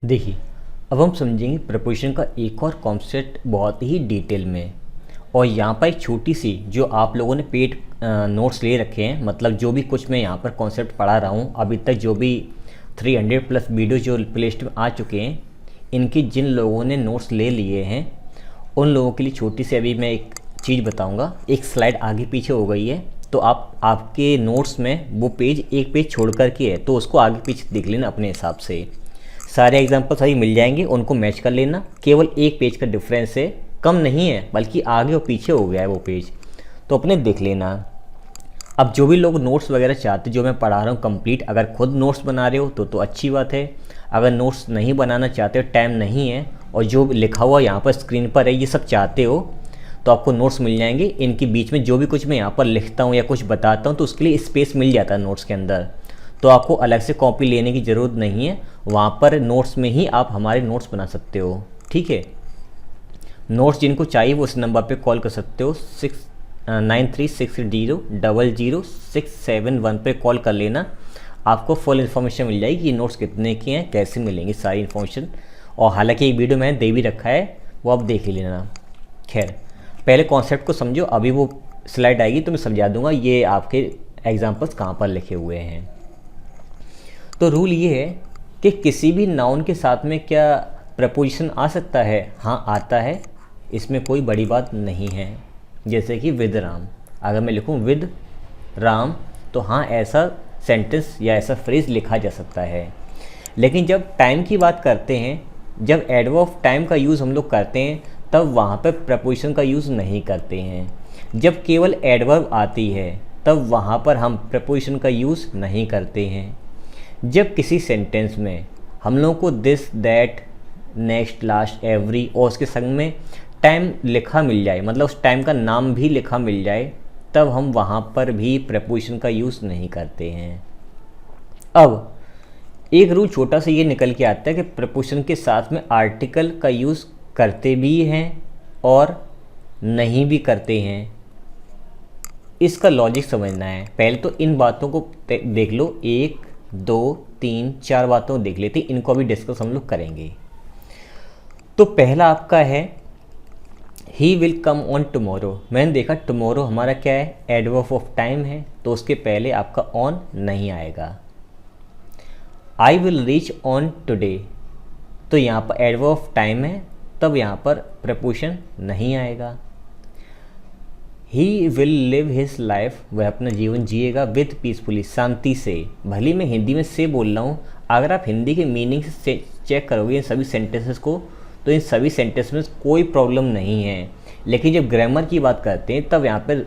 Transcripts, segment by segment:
देखिए, अब हम समझेंगे प्रपोजिशन का एक और कॉन्सेप्ट बहुत ही डिटेल में। और यहाँ पर एक छोटी सी जो आप लोगों ने पेड नोट्स ले रखे हैं, मतलब जो भी कुछ मैं यहाँ पर कॉन्सेप्ट पढ़ा रहा हूँ अभी तक, जो भी 300 प्लस वीडियो जो प्लेलिस्ट में आ चुके हैं, इनकी जिन लोगों ने नोट्स ले लिए हैं उन लोगों के लिए छोटी सी अभी मैं एक चीज़ बताऊँगा। एक स्लाइड आगे पीछे हो गई है, तो आपके नोट्स में वो पेज एक पेज छोड़ कर के है, तो उसको आगे पीछे देख लेना अपने हिसाब से। सारे एग्जाम्पल सही मिल जाएंगे, उनको मैच कर लेना। केवल एक पेज का डिफरेंस है, कम नहीं है बल्कि आगे और पीछे हो गया है वो पेज, तो अपने देख लेना। अब जो भी लोग नोट्स वगैरह चाहते, जो मैं पढ़ा रहा हूँ कंप्लीट, अगर खुद नोट्स बना रहे हो तो अच्छी बात है। अगर नोट्स नहीं बनाना चाहते हो, टाइम नहीं है, और जो लिखा हुआ यहाँ पर स्क्रीन पर है ये सब चाहते हो, तो आपको नोट्स मिल जाएंगे। इनके बीच में जो भी कुछ मैं यहाँ पर लिखता हूँ या कुछ बताता हूँ तो उसके लिए स्पेस मिल जाता है नोट्स के अंदर, तो आपको अलग से कॉपी लेने की ज़रूरत नहीं है। वहाँ पर नोट्स में ही आप हमारे नोट्स बना सकते हो, ठीक है। नोट्स जिनको चाहिए वो इस नंबर पे कॉल कर सकते हो, 9360000671 पे कॉल कर लेना। आपको फुल इन्फॉर्मेशन मिल जाएगी कि नोट्स कितने के हैं, कैसे मिलेंगी, सारी इन्फॉर्मेशन। और हालांकि एक वीडियो मैंने दे भी रखा है, वो आप देख ही लेना। खैर, पहले कॉन्सेप्ट को समझो, अभी वो स्लाइड आएगी तो मैं समझा दूंगा ये आपके एग्जाम्पल्स कहाँ पर लिखे हुए हैं। तो रूल ये है कि किसी भी नाउन के साथ में क्या प्रपोजिशन आ सकता है? हाँ, आता है, इसमें कोई बड़ी बात नहीं है। जैसे कि विद राम, अगर मैं लिखूँ विद राम, तो हाँ ऐसा सेंटेंस या ऐसा फ्रेज लिखा जा सकता है। लेकिन जब टाइम की बात करते हैं, जब एडवर्ब ऑफ टाइम का यूज़ हम लोग करते हैं, तब वहाँ पर प्रपोजिशन का यूज़ नहीं करते हैं। जब केवल एडवर्ब आती है तब वहाँ पर हम प्रपोजिशन का यूज़ नहीं करते हैं। जब किसी सेंटेंस में हम लोगों को this, that, next, last, every और उसके संग में टाइम लिखा मिल जाए, मतलब उस टाइम का नाम भी लिखा मिल जाए, तब हम वहाँ पर भी प्रपोजिशन का यूज़ नहीं करते हैं। अब एक रूल छोटा सा ये निकल के आता है कि प्रपोजिशन के साथ में आर्टिकल का यूज़ करते भी हैं और नहीं भी करते हैं। इसका लॉजिक समझना है। पहले तो इन बातों को देख लो, 1 2 3 4 बातों देख लेते, इनको अभी डिस्कस हम लोग करेंगे। तो पहला आपका है he will come on tomorrow. मैंने देखा टुमारो हमारा क्या है, एडवर्ब ऑफ टाइम है, तो उसके पहले आपका ऑन नहीं आएगा। I will reach on today, तो यहाँ पर एडवर्ब ऑफ टाइम है, तब यहाँ पर प्रपोजिशन नहीं आएगा। He will live his life, वह अपना जीवन जिएगा विथ पीसफुली, शांति से। भले मैं हिंदी में से बोल रहा हूँ, अगर आप हिंदी के मीनिंग से चेक करोगे इन सभी सेंटेंसेस को, तो इन सभी सेंटेंस में कोई प्रॉब्लम नहीं है। लेकिन जब ग्रामर की बात करते हैं तब यहाँ पर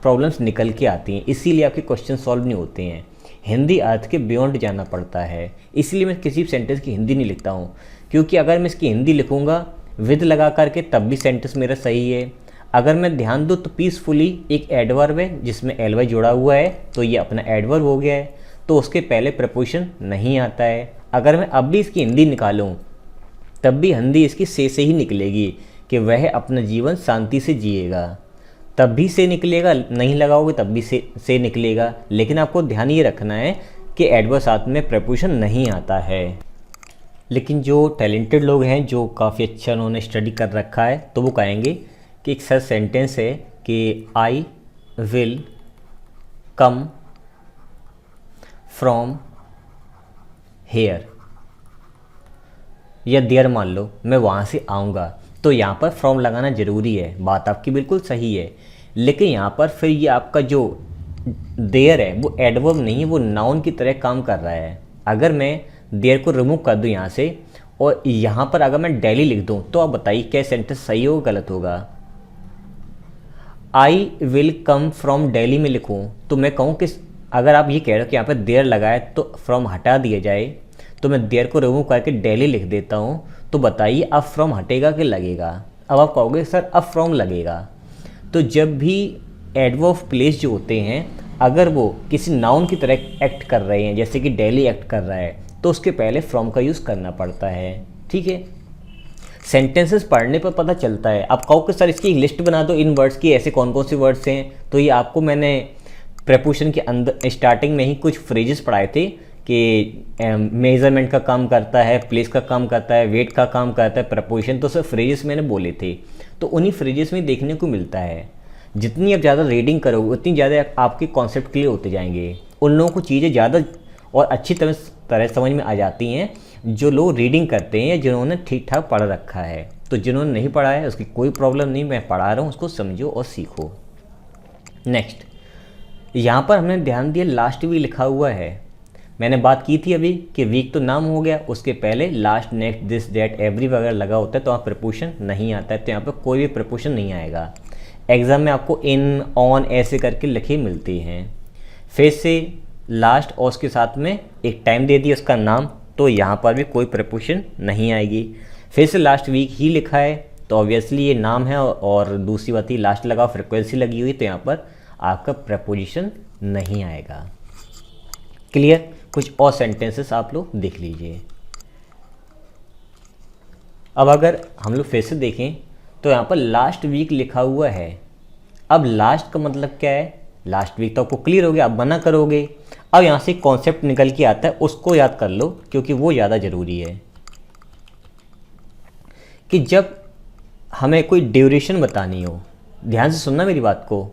प्रॉब्लम्स निकल के आती हैं, इसीलिए आपके क्वेश्चन सॉल्व नहीं होते हैं। हिंदी अर्थ के बियॉन्ड जाना पड़ता है, इसलिए मैं किसी सेंटेंस की हिंदी नहीं लिखता हूँ, क्योंकि अगर मैं इसकी हिंदी लिखूँगा विद लगा करके तब भी सेंटेंस मेरा सही है। अगर मैं ध्यान दूँ तो पीसफुली एक एडवर्ब है जिसमें एल जुड़ा हुआ है, तो ये अपना एडवर्ब हो गया है, तो उसके पहले प्रपोजिशन नहीं आता है। अगर मैं अब भी इसकी हिंदी निकालूँ तब भी हिंदी इसकी से ही निकलेगी कि वह अपना जीवन शांति से जिएगा, तब भी से निकलेगा, नहीं लगाओगे तब भी से निकलेगा। लेकिन आपको ध्यान ये रखना है कि एडवर्ब साथ में प्रपोजिशन नहीं आता है। लेकिन जो टैलेंटेड लोग हैं, जो काफ़ी अच्छा उन्होंने स्टडी कर रखा है, तो वो कहेंगे कि एक सच सेंटेंस है कि I will come from here, या देयर मान लो मैं वहाँ से आऊँगा, तो यहाँ पर फ्रॉम लगाना ज़रूरी है। बात आपकी बिल्कुल सही है, लेकिन यहाँ पर फिर ये आपका जो देयर है वो एडवर्ब नहीं है, वो नाउन की तरह काम कर रहा है। अगर मैं देयर को रिमूव कर दूँ यहाँ से और यहाँ पर अगर मैं डेली लिख दूँ, तो आप बताइए क्या सेंटेंस सही होगा गलत होगा? I will come from daily में लिखूँ तो मैं कहूँ कि अगर आप ये कह रहे हो कि यहाँ पर देयर लगाए तो फ्रॉम हटा दिया जाए, तो मैं देयर को रिमूव करके डेली लिख देता हूँ, तो बताइए अब फ्रॉम हटेगा कि लगेगा? अब आप कहोगे सर अब फ्रॉम लगेगा। तो जब भी एडवर्ब ऑफ प्लेस जो होते हैं, अगर वो किसी नाउन की तरह एक्ट कर रहे हैं, जैसे कि डेली एक्ट कर रहा है, तो उसके पहले फ्रॉम का यूज़ करना पड़ता है, ठीक है। सेंटेंसेस पढ़ने पर पता चलता है। आप कहो कि सर इसकी लिस्ट बना दो इन वर्ड्स की, ऐसे कौन कौन से वर्ड्स हैं, तो ये आपको मैंने प्रपोजिशन के अंदर स्टार्टिंग में ही कुछ फ्रेजेस पढ़ाए थे कि मेजरमेंट का काम करता है, प्लेस का काम करता है, वेट का काम करता है, प्रपोजिशन, तो सब फ्रेजेस मैंने बोले थे। तो उन्हीं फ्रेजेस में देखने को मिलता है। जितनी आप ज़्यादा रीडिंग करोगे उतनी ज़्यादा आपके कॉन्सेप्ट क्लियर होते जाएंगे। उन लोगों को चीज़ें ज़्यादा और अच्छी तरह समझ में आ जाती हैं जो लोग रीडिंग करते हैं या जिन्होंने ठीक ठाक पढ़ रखा है। तो जिन्होंने नहीं पढ़ा है उसकी कोई प्रॉब्लम नहीं, मैं पढ़ा रहा हूँ, उसको समझो और सीखो। नेक्स्ट, यहाँ पर हमने ध्यान दिया लास्ट वीक लिखा हुआ है। मैंने बात की थी अभी कि वीक तो नाम हो गया, उसके पहले last, next, this, that, every वगैरह लगा होता है तो वहाँ प्रपोजिशन नहीं आता है, तो यहाँ पर कोई भी प्रपोजिशन नहीं आएगा। एग्ज़ाम में आपको इन, ऑन ऐसे करके लिखे मिलते हैं। फिर से लास्ट और उसके साथ में एक टाइम दे दिया उसका नाम, तो यहाँ पर भी कोई प्रपोजिशन नहीं आएगी। फिर से लास्ट वीक ही लिखा है तो ऑब्वियसली ये नाम है, और दूसरी बात ही लास्ट लगा, फ्रिक्वेंसी लगी हुई, तो यहाँ पर आपका प्रपोजिशन नहीं आएगा। क्लियर? कुछ और सेंटेंसेस आप लोग देख लीजिए। अब अगर हम लोग फिर से देखें तो यहाँ पर लास्ट वीक लिखा हुआ है। अब लास्ट का मतलब क्या है? लास्ट वीक तो आपको क्लियर हो गया, आप बना करोगे। अब यहाँ से कॉन्सेप्ट निकल के आता है, उसको याद कर लो क्योंकि वो ज़्यादा ज़रूरी है। कि जब हमें कोई ड्यूरेशन बतानी हो, ध्यान से सुनना मेरी बात को,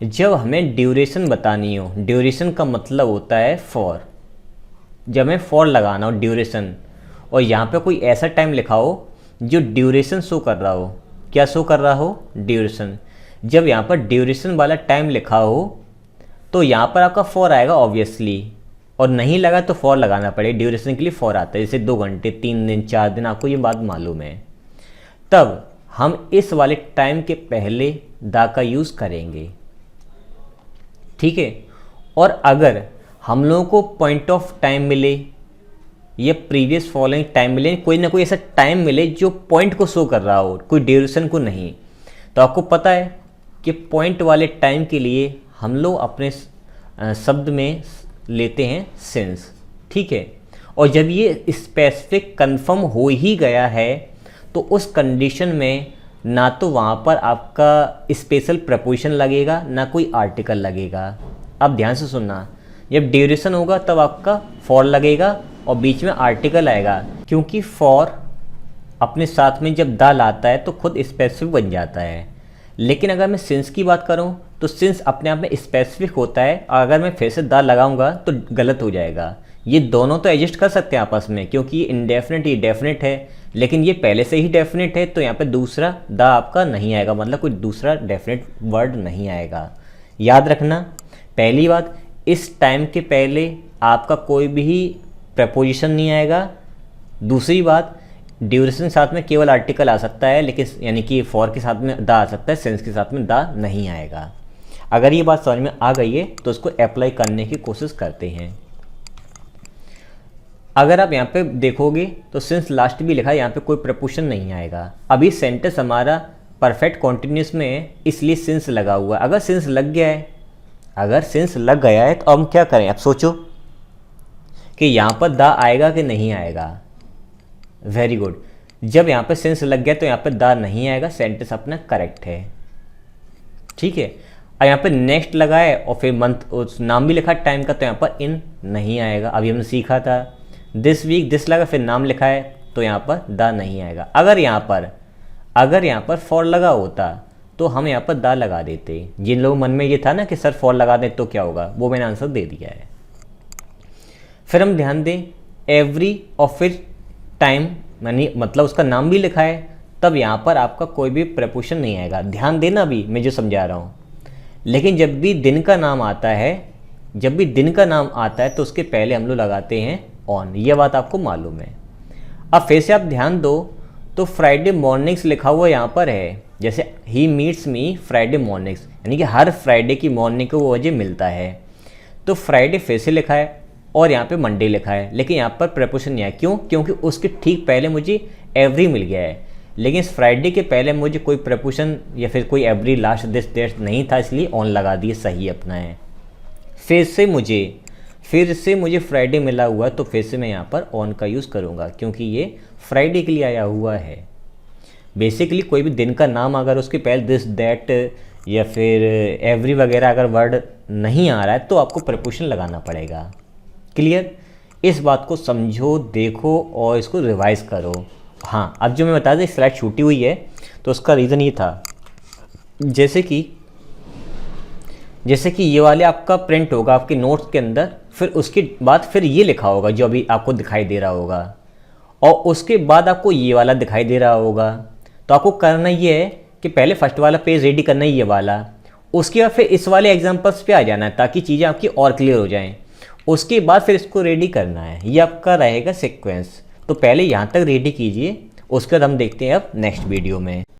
जब हमें ड्यूरेशन बतानी हो, ड्यूरेशन का मतलब होता है फॉर। जब हमें फॉर लगाना हो ड्यूरेशन, और यहाँ पे कोई ऐसा टाइम लिखा हो जो ड्यूरेशन शो कर रहा हो, क्या शो कर रहा हो? ड्यूरेशन। जब यहाँ पर ड्यूरेशन वाला टाइम लिखा हो तो यहाँ पर आपका फॉर आएगा ऑब्वियसली, और नहीं लगा तो फॉर लगाना पड़ेगा। ड्यूरेशन के लिए फॉर आता है, जैसे 2 घंटे, 3 दिन, 4 दिन, आपको ये बात मालूम है। तब हम इस वाले टाइम के पहले दा का यूज़ करेंगे, ठीक है। और अगर हम लोगों को पॉइंट ऑफ टाइम मिले या प्रीवियस फॉलोइंग टाइम मिले, कोई ना कोई ऐसा टाइम मिले जो पॉइंट को शो कर रहा हो, कोई ड्यूरेशन को नहीं, तो आपको पता है कि पॉइंट वाले टाइम के लिए हम लोग अपने शब्द में लेते हैं सिंस, ठीक है। और जब ये स्पेसिफिक कंफर्म हो ही गया है तो उस कंडीशन में ना तो वहाँ पर आपका स्पेशल प्रपोजिशन लगेगा ना कोई आर्टिकल लगेगा। अब ध्यान से सुनना, जब ड्यूरेशन होगा तब आपका फॉर लगेगा और बीच में आर्टिकल आएगा, क्योंकि फॉर अपने साथ में जब दा लाता है तो खुद स्पेसिफिक बन जाता है। लेकिन अगर मैं सिंस की बात करूं तो सिंस अपने आप में स्पेसिफिक होता है, अगर मैं फिर से दा लगाऊंगा तो गलत हो जाएगा। ये दोनों तो एडजस्ट कर सकते हैं आपस में, क्योंकि ये इनडेफिनेट, ये डेफिनेट है, लेकिन ये पहले से ही डेफिनेट है तो यहाँ पे दूसरा दा आपका नहीं आएगा, मतलब कोई दूसरा डेफिनेट वर्ड नहीं आएगा। याद रखना, पहली बात, इस टाइम के पहले आपका कोई भी प्रपोजिशन नहीं आएगा। दूसरी बात, ड्यूरेशन के साथ में केवल आर्टिकल आ सकता है, लेकिन यानी कि फॉर के साथ में दा आ सकता है, सेंस के साथ में दा नहीं आएगा। अगर ये बात समझ में आ गई है तो उसको अप्लाई करने की कोशिश करते हैं। अगर आप यहाँ पे देखोगे तो सिंस लास्ट भी लिखा है, यहाँ पे कोई प्रपोजिशन नहीं आएगा। अभी सेंटेंस हमारा परफेक्ट कॉन्टिन्यूस में है, इसलिए सिंस लगा हुआ है। अगर सिंस लग गया है, अगर सिंस लग गया है तो हम क्या करें? आप सोचो कि यहाँ पर दा आएगा कि नहीं आएगा। Very good. जब यहाँ पे सिंस लग गया तो यहाँ पे दा नहीं आएगा, सेंटेंस अपना करेक्ट है, ठीक है। और यहाँ पे नेक्स्ट लगा है और फिर मंथ, उस नाम भी लिखा टाइम का, तो यहाँ पर इन नहीं आएगा। अभी हमने सीखा था दिस वीक, दिस लगा फिर नाम लिखा है तो यहाँ पर दा नहीं आएगा। अगर यहाँ पर फॉर लगा होता तो हम यहाँ पर दा लगा देते। जिन लोगों मन में ये था ना कि सर फॉर लगा दें तो क्या होगा, वो मैंने आंसर दे दिया है। फिर हम ध्यान दें, एवरी और फिर टाइम, मतलब उसका नाम भी लिखा है, तब यहाँ पर आपका कोई भी प्रपोजिशन नहीं आएगा। ध्यान देना अभी मैं जो समझा रहा हूँ। लेकिन जब भी दिन का नाम आता है, तो उसके पहले हम लोग लगाते हैं ऑन, ये बात आपको मालूम है। अब फिर से आप ध्यान दो तो फ्राइडे मॉर्निंग्स लिखा हुआ यहाँ पर है, जैसे he meets me Friday mornings, यानी कि हर फ्राइडे की मॉर्निंग को वो मुझे मिलता है। तो फ्राइडे फिर से लिखा है और यहाँ पे मंडे लिखा है, लेकिन यहाँ पर प्रपोजिशन नहीं है। क्यों? क्योंकि उसके ठीक पहले मुझे एवरी मिल गया है, लेकिन इस फ्राइडे के पहले मुझे कोई प्रपोजिशन या फिर कोई एवरी, लास्ट, दिस, दैट नहीं था, इसलिए ऑन लगा दिए, सही अपना है। फिर से मुझे फ्राइडे मिला हुआ, तो फिर से मैं यहाँ पर ऑन का यूज़ करूँगा, क्योंकि ये फ्राइडे के लिए आया हुआ है। बेसिकली कोई भी दिन का नाम अगर उसके पहले दिस, दैट या फिर एवरी वगैरह अगर वर्ड नहीं आ रहा है तो आपको प्रपोजिशन लगाना पड़ेगा। क्लियर? इस बात को समझो, देखो और इसको रिवाइज करो। हाँ, अब जो मैं बता दें स्लाइड छूटी हुई है तो उसका रीज़न ये था, जैसे कि ये वाले आपका प्रिंट होगा आपके नोट्स के अंदर, फिर उसके बाद फिर ये लिखा होगा जो अभी आपको दिखाई दे रहा होगा, और उसके बाद आपको ये वाला दिखाई दे रहा होगा। तो आपको करना ये है कि पहले फर्स्ट वाला पेज रेडी करना है ये वाला, उसके बाद फिर इस वाले एग्जांपल्स पे आ जाना है ताकि चीज़ें आपकी और क्लियर हो जाएं। उसके बाद फिर इसको रेडी करना है, ये आपका रहेगा सीक्वेंस। तो पहले यहाँ तक रेडी कीजिए, उसके बाद हम देखते हैं अब नेक्स्ट वीडियो में।